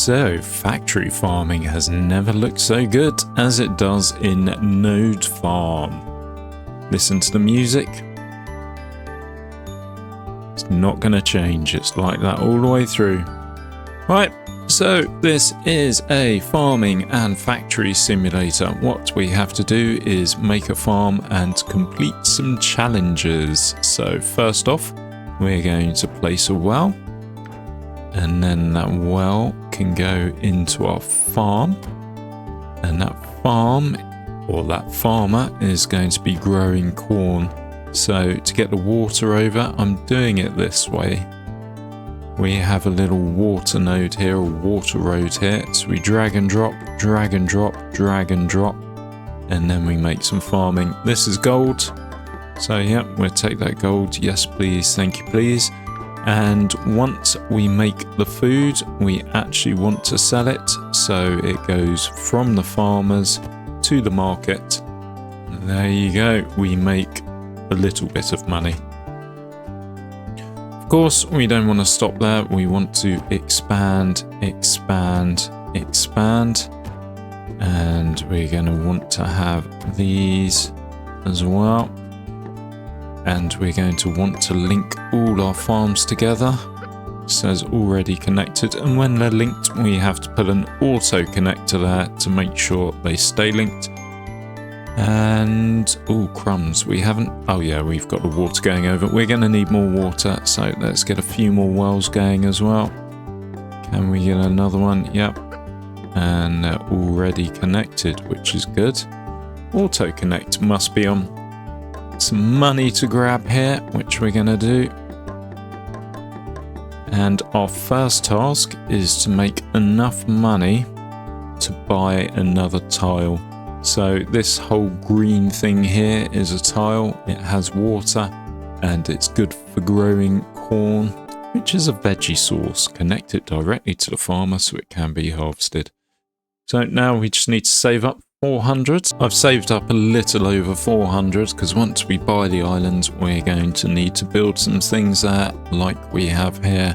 So, factory farming has never looked so good as it does in Node Farm. Listen to the music. It's not going to change. It's like that all the way through. Right, so this is a farming and factory simulator. What we have to do is make a farm and complete some challenges. So first off, we're going to place a well. And then that well can go into our farm. And that farm, or that farmer, is going to be growing corn. So to get the water over, I'm doing it this way. We have a little water node here, a water road here. So we drag and drop, drag and drop, drag and drop. And then we make some farming. This is gold. So yeah, we'll take that gold. Yes, please. Thank you, please. And once we make the food, we actually want to sell it. So it goes from the farmers to the market. There you go. We make a little bit of money. Of course, we don't want to stop there. We want to expand, expand, expand. And we're going to want to have these as well. And we're going to want to link all our farms together. It says already connected, and when they're linked we have to put an auto connector there to make sure they stay linked. And oh, crumbs, we haven't, oh yeah, we've got the water going over. We're going to need more water, so let's get a few more wells going as well. Can we get another one? Yep. And they're already connected, which is good. Auto connect must be on. Some money to grab here, which we're going to do. And our first task is to make enough money to buy another tile. So this whole green thing here is a tile. It has water and it's good for growing corn, which is a veggie source. Connect it directly to the farmer so it can be harvested. So now we just need to save up 400. I've saved up a little over 400 because once we buy the island, we're going to need to build some things there like we have here.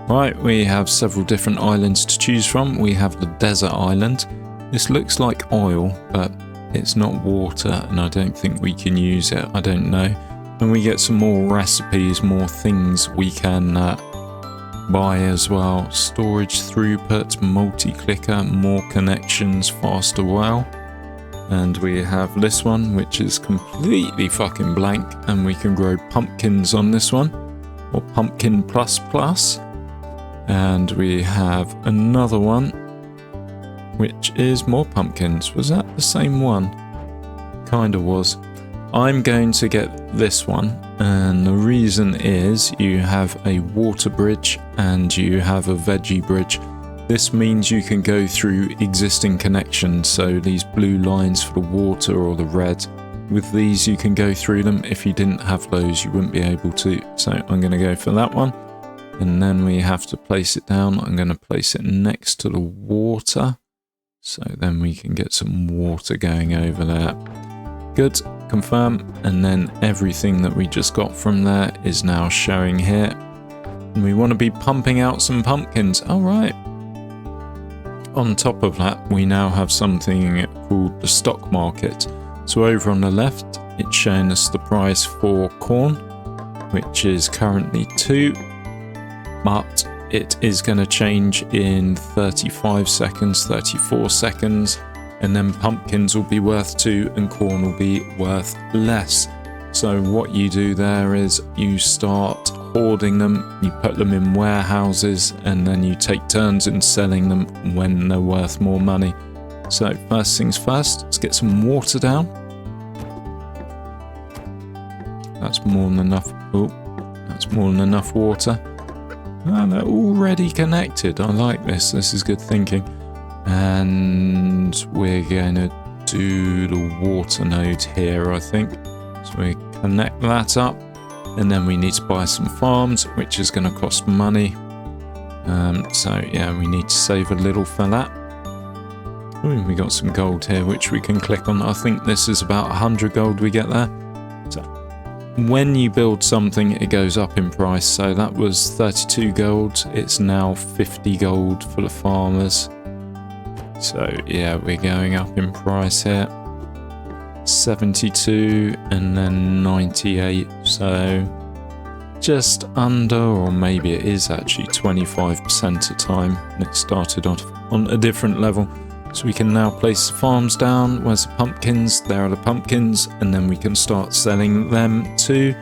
Right, we have several different islands to choose from. We have the desert island. This looks like oil, but it's not water, and I don't think we can use it. I don't know. And we get some more recipes, more things we can buy as well. Storage throughput, multi-clicker, more connections, faster well. And we have this one, which is completely fucking blank, and we can grow pumpkins on this one, or pumpkin plus plus. And we have another one, which is more pumpkins. Was that the same one? Kinda was. I'm going to get this one, and the reason is you have a water bridge and you have a veggie bridge. This means you can go through existing connections, so these blue lines for the water or the red, with these you can go through them. If you didn't have those, you wouldn't be able to. So I'm going to go for that one. And then we have to place it down. I'm going to place it next to the water, so then we can get some water going over there. Good, confirm. And then everything that we just got from there is now showing here. And we want to be pumping out some pumpkins. All right. On top of that, we now have something called the stock market. So over on the left, it's showing us the price for corn, which is currently 2, but it is going to change in 35 seconds, 34 seconds, and then pumpkins will be worth 2 and corn will be worth less. So what you do there is you start hoarding them, you put them in warehouses, and then you take turns in selling them when they're worth more money. So first things first, let's get some water down. That's more than enough. Oh, that's more than enough water. And they're already connected. I like this. This is good thinking. And we're going to do the water node here, I think. So we connect that up. And then we need to buy some farms, which is going to cost money. So yeah, we need to save a little for that. Ooh, we got some gold here, which we can click on. I think this is about 100 gold we get there. So when you build something, it goes up in price. So that was 32 gold. It's now 50 gold for the farmers. So yeah, we're going up in price here. 72 and then 98. So just under, or maybe it is actually 25% of time. And it started off on a different level. So we can now place the farms down. Where's the pumpkins? There are the pumpkins. And then we can start selling them too.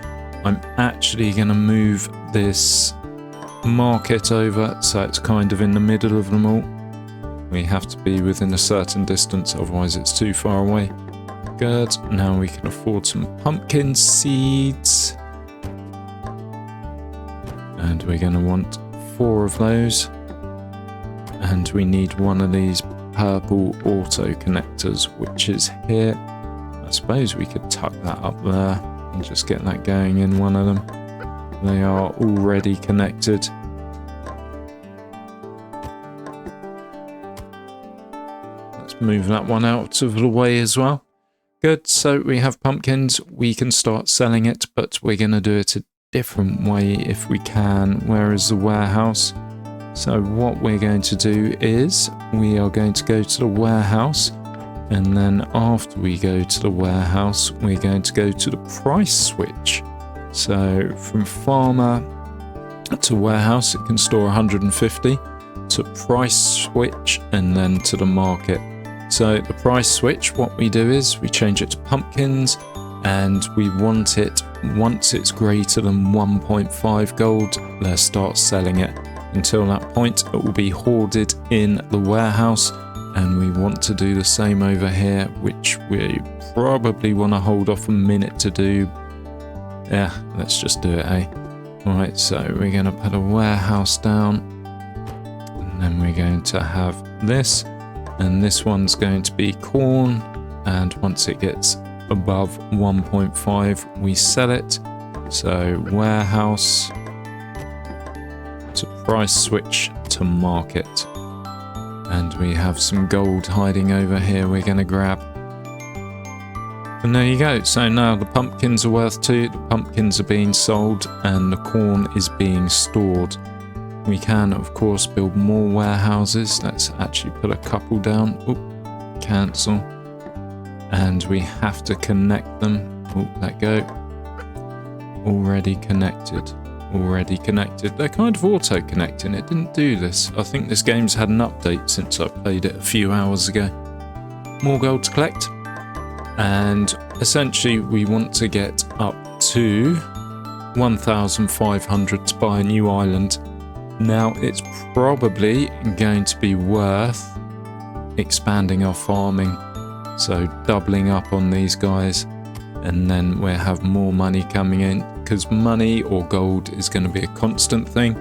I'm actually going to move this market over so it's kind of in the middle of them all. We have to be within a certain distance, otherwise it's too far away. Good. Now we can afford some pumpkin seeds. And we're going to want 4 of those. And we need one of these purple auto connectors, which is here. I suppose we could tuck that up there and just get that going in one of them. They are already connected. Let's move that one out of the way as well. Good, so we have pumpkins. We can start selling it, but we're going to do it a different way if we can. Where is the warehouse? So what we're going to do is we are going to go to the warehouse, and then after we go to the warehouse, we're going to go to the price switch. So from farmer to warehouse, it can store 150, to price switch, and then to the market. So the price switch, what we do is we change it to pumpkins, and we want it, once it's greater than 1.5 gold, let's start selling it. Until that point, it will be hoarded in the warehouse, and we want to do the same over here, which we probably want to hold off a minute to do. Yeah, let's just do it, eh? Alright, so we're going to put a warehouse down, and then we're going to have this, and this one's going to be corn, and once it gets above 1.5, we sell it. So warehouse to price switch to market, and we have some gold hiding over here we're going to grab, and there you go. So now the pumpkins are worth 2, the pumpkins are being sold, and the corn is being stored. We can of course build more warehouses. Let's actually put a couple down. Oop, cancel, and we have to connect them. Oop, let go. Already connected. Already connected. They're kind of auto connecting. It didn't do this. I think this game's had an update since I played it a few hours ago. More gold to collect, and essentially we want to get up to 1,500 to buy a new island. Now it's probably going to be worth expanding our farming, so doubling up on these guys, and then we'll have more money coming in, because money or gold is going to be a constant thing.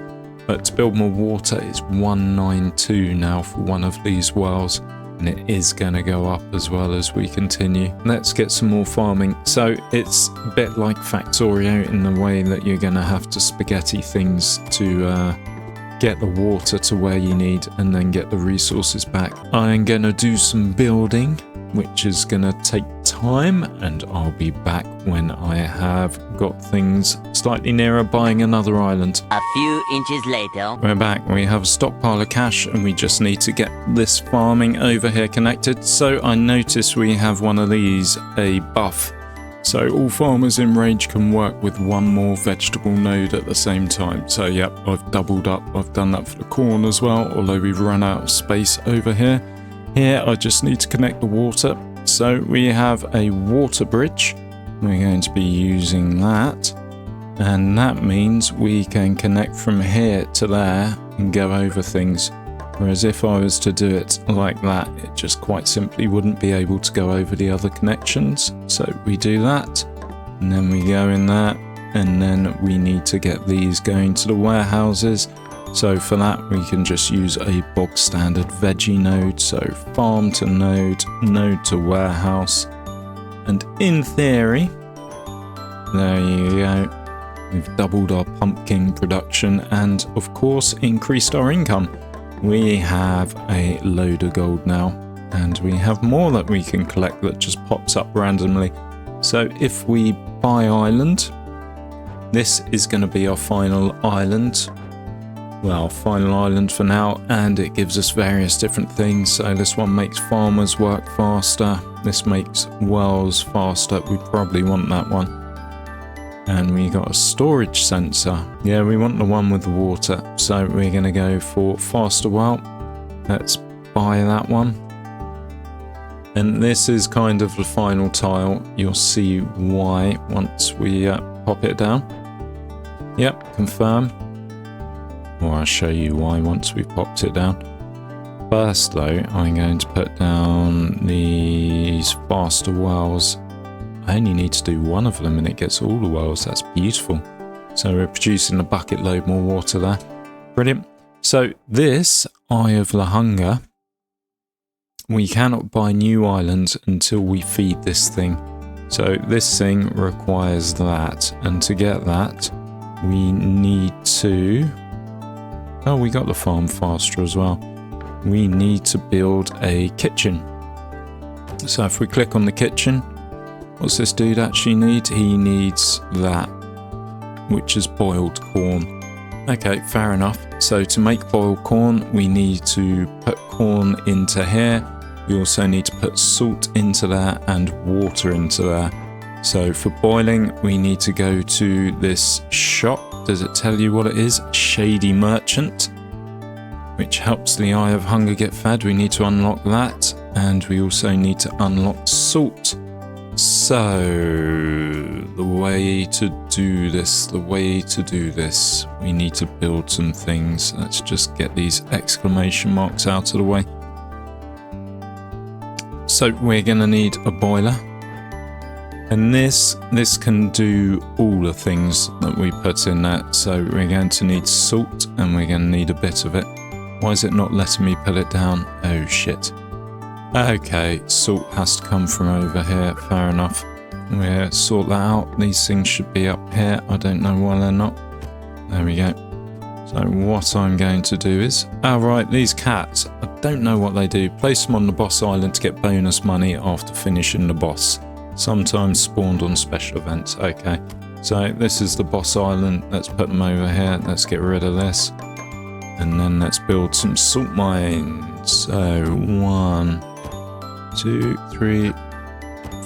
But to build more water is 192 now for one of these wells, and it is going to go up as well as we continue. Let's get some more farming. So it's a bit like Factorio in the way that you're going to have to spaghetti things to get the water to where you need and then get the resources back. I'm going to do some building, which is going to take time, and I'll be back when I have got things slightly nearer buying another island. A few inches later. We're back. We have a stockpile of cash, and we just need to get this farming over here connected. So I notice we have one of these, a buff. So all farmers in range can work with one more vegetable node at the same time. So yep, I've doubled up. I've done that for the corn as well, although we've run out of space over here. Here I just need to connect the water. So we have a water bridge. We're going to be using that. And that means we can connect from here to there and go over things. Whereas if I was to do it like that, it just quite simply wouldn't be able to go over the other connections. So we do that, and then we go in there, and then we need to get these going to the warehouses. So for that, we can just use a bog standard veggie node. So farm to node, node to warehouse. And in theory, there you go. We've doubled our pumpkin production and of course increased our income. We have a load of gold now, and we have more that we can collect that just pops up randomly. So if we buy island, This is going to be our final island. Well, final island for now, and it gives us various different things. So this one makes farmers work faster. This makes wells faster. We probably want that one. And we got a storage sensor. Yeah, we want the one with the water. So we're going to go for faster well. Let's buy that one. And this is kind of the final tile. You'll see why once we pop it down. Yep, confirm. Or I'll show you why once we've popped it down. First though, I'm going to put down these faster wells. I only need to do one of them and it gets all the wells. That's beautiful. So we're producing a bucket load more water there. Brilliant. So this Eye of the Hunger, we cannot buy new islands until we feed this thing. So this thing requires that. And to get that, we need to... Oh, we got the farm faster as well. We need to build a kitchen. So if we click on the kitchen, what's this dude actually need? He needs that, which is boiled corn. Okay, fair enough. So to make boiled corn, we need to put corn into here. We also need to put salt into there and water into there. So for boiling, we need to go to this shop. Does it tell you what it is? Shady Merchant, which helps the Eye of Hunger get fed. We need to unlock that, and we also need to unlock salt. So the way to do this, we need to build some things. Let's just get these exclamation marks out of the way. So we're going to need a boiler. And this can do all the things that we put in there. So we're going to need salt and we're going to need a bit of it. Why is it not letting me put it down? Oh shit. Okay, salt has to come from over here. Fair enough. We'll sort that out. These things should be up here. I don't know why they're not. There we go. So what I'm going to do is... Oh right, these cats. I don't know what they do. Place them on the boss island to get bonus money after finishing the boss. Sometimes spawned on special events. Okay, so this is the boss island. Let's put them over here. Let's get rid of this. And then let's build some salt mines. So 1, 2, 3,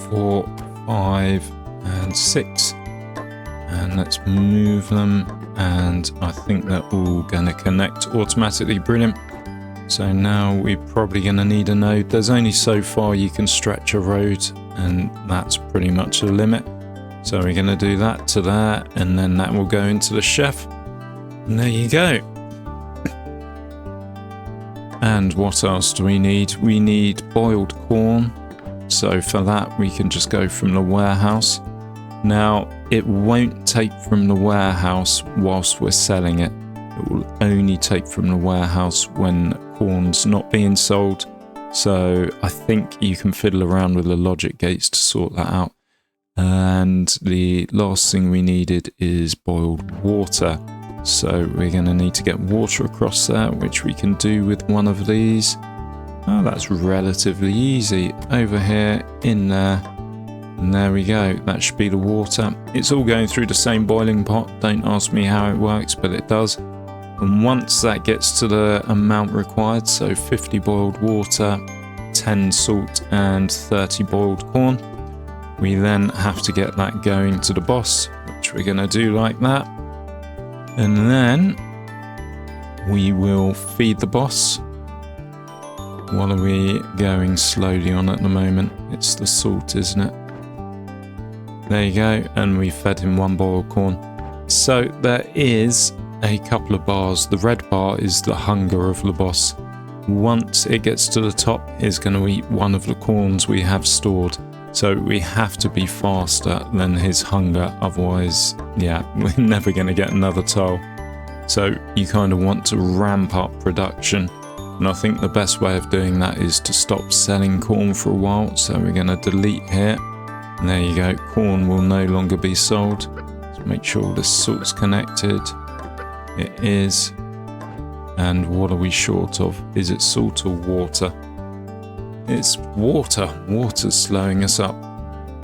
4, 5, and 6. And let's move them. And I think they're all going to connect automatically. Brilliant. So now we're probably going to need a node. There's only so far you can stretch a road, and that's pretty much the limit. So we're going to do that to there, and then that will go into the chef. And there you go. And what else do we need? We need boiled corn. So for that, we can just go from the warehouse. Now, it won't take from the warehouse whilst we're selling it. It will only take from the warehouse when corn's not being sold. So I think you can fiddle around with the logic gates to sort that out. And the last thing we needed is boiled water. So we're going to need to get water across there, which we can do with one of these. Oh, that's relatively easy. Over here, in there. And there we go. That should be the water. It's all going through the same boiling pot. Don't ask me how it works, but it does. And once that gets to the amount required, so 50 boiled water, 10 salt and 30 boiled corn, we then have to get that going to the boss, which we're going to do like that. And then we will feed the boss. What are we going slowly on at the moment? It's the salt, isn't it? There you go, and we fed him 1 boiled corn. So there is a couple of bars. The red bar is the hunger of the boss. Once it gets to the top, it's going to eat one of the corns we have stored. So we have to be faster than his hunger, otherwise, yeah, we're never going to get another tile. So you kind of want to ramp up production. And I think the best way of doing that is to stop selling corn for a while. So we're going to delete here. And there you go, corn will no longer be sold. Let's make sure this salt's connected. It is. And what are we short of? Is it salt or water? It's water. Water's slowing us up.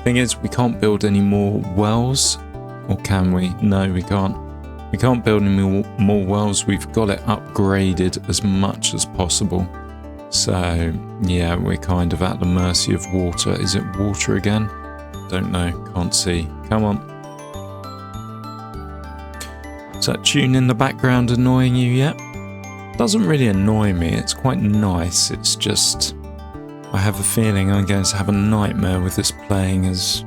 Thing is, we can't build any more wells Or can we? No, we can't. We can't build any more wells. We've got it upgraded as much as possible. So, yeah, we're kind of at the mercy of water. Is it water again? Don't know. Can't see. Come on. Is that tune in the background annoying you yet? Doesn't really annoy me. It's quite nice. It's just... I have a feeling I'm going to have a nightmare with this playing as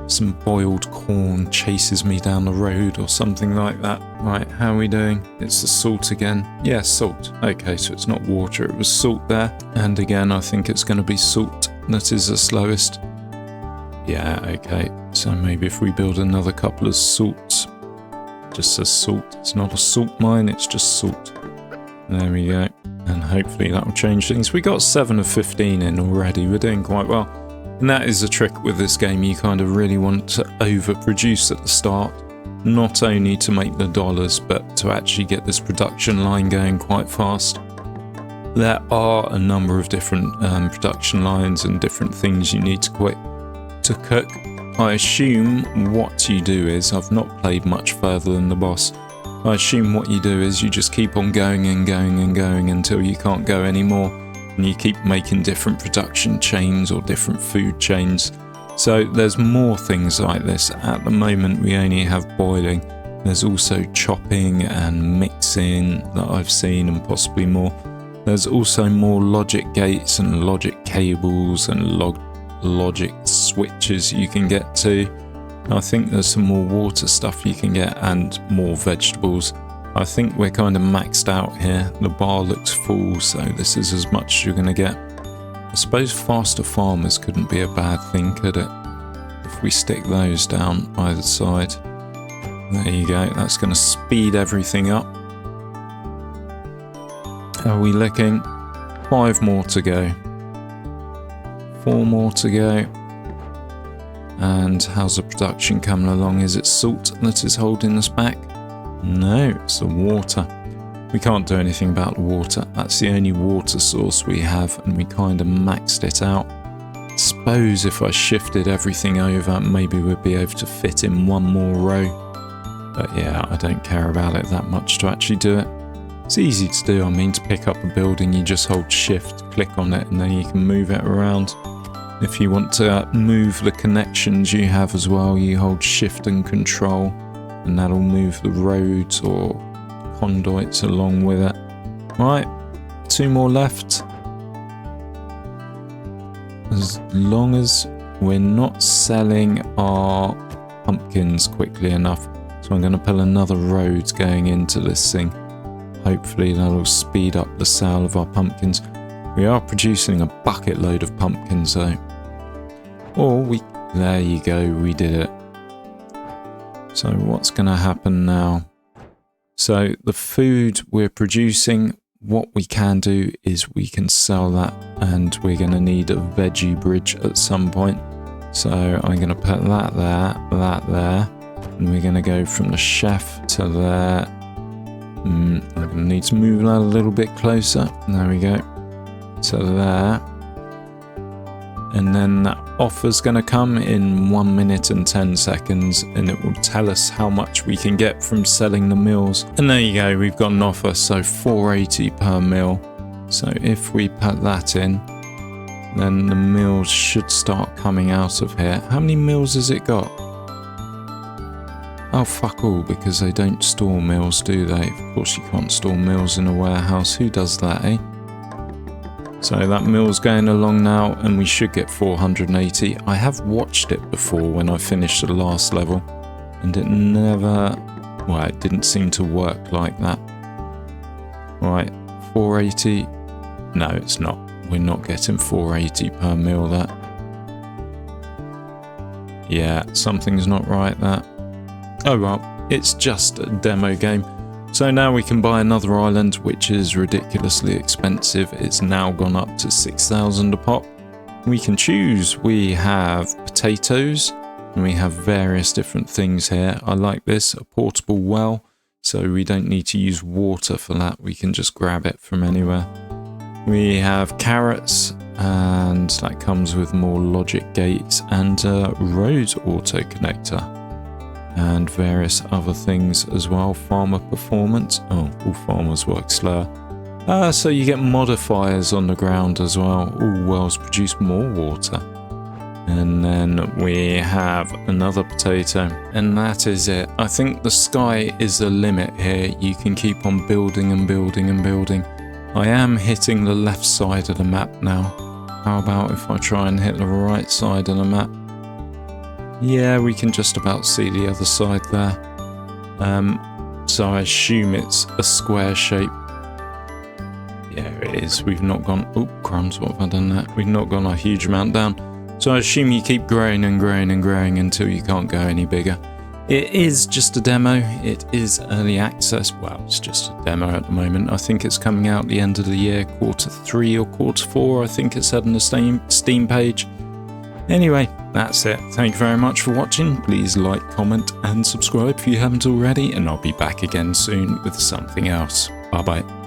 some boiled corn chases me down the road or something like that. Right, how are we doing? It's the salt again. Yeah, salt. Okay, so it's not water, it was salt there. And again, I think it's going to be salt that is the slowest. Yeah, okay. So maybe if we build another couple of salts. Just says salt. It's not a salt mine, it's just salt. There we go. And hopefully that will change things. We got 7 of 15 in already. We're doing quite well. And that is the trick with this game. You kind of really want to overproduce at the start. Not only to make the dollars, but to actually get this production line going quite fast. There are a number of different production lines and different things you need to cook. I assume what you do is, I've not played much further than the boss. I assume what you do is you just keep on going and going and going until you can't go anymore. And you keep making different production chains or different food chains. So there's more things like this. At the moment we only have boiling. There's also chopping and mixing that I've seen and possibly more. There's also more logic gates and logic cables and logic switches you can get to. I think there's some more water stuff you can get and more vegetables. I think we're kind of maxed out here. The bar looks full, so this is as much as you're going to get. I suppose faster farmers couldn't be a bad thing, could it? If we stick those down either side. There you go, that's going to speed everything up. How are we looking? 5 more to go. 4 more to go. And how's the production coming along? Is it salt that is holding us back? No, it's the water. We can't do anything about the water. That's the only water source we have, and we kind of maxed it out. I suppose if I shifted everything over, maybe we'd be able to fit in one more row. But yeah, I don't care about it that much to actually do it. It's easy to do. I mean, to pick up a building, you just hold shift, click on it, and then you can move it around. If you want to move the connections you have as well, you hold shift and control. And that'll move the roads or conduits along with it. Right, 2 more left. As long as we're not selling our pumpkins quickly enough. So I'm going to put another road going into this thing. Hopefully that'll speed up the sale of our pumpkins. We are producing a bucket load of pumpkins though. There you go, we did it. So what's going to happen now? So the food we're producing, what we can do is we can sell that, and we're going to need a veggie bridge at some point. So I'm going to put that there, and we're going to go from the chef to there. I'm going to need to move that a little bit closer. There we go. To there. And then that offer's going to come in 1 minute and 10 seconds, and it will tell us how much we can get from selling the meals. And there you go, we've got an offer, so $4.80 per meal. So if we put that in, then the meals should start coming out of here. How many meals has it got? Oh, fuck all, because they don't store meals, do they? Of course you can't store meals in a warehouse. Who does that, eh? So that mill's going along now, and we should get 480. I have watched it before when I finished the last level, and it it didn't seem to work like that. Right, 480. No, it's not. We're not getting 480 per mil that. Yeah, something's not right there. Oh well, it's just a demo game. So now we can buy another island, which is ridiculously expensive. It's now gone up to 6,000 a pop. We can choose. We have potatoes, and we have various different things here. I like this, a portable well, so we don't need to use water for that. We can just grab it from anywhere. We have carrots, and that comes with more logic gates and a road auto connector. and various other things as well. Farmer performance. Oh, all farmers work slower. So you get modifiers on the ground as well. All wells produce more water. And then we have another potato, and that is it. I think the sky is the limit here. You can keep on building and building and building. I am hitting the left side of the map now. How about if I try and hit the right side of the map? Yeah, we can just about see the other side there. So I assume it's a square shape. Yeah, it is. We've not gone... Oh, crumbs, what have I done there? We've not gone a huge amount down. So I assume you keep growing and growing and growing until you can't go any bigger. It is just a demo. It is early access. Well, it's just a demo at the moment. I think it's coming out the end of the year, Q3 or Q4. I think it said on the Steam page. Anyway, that's it. Thank you very much for watching. Please like, comment and subscribe if you haven't already, and I'll be back again soon with something else. Bye bye.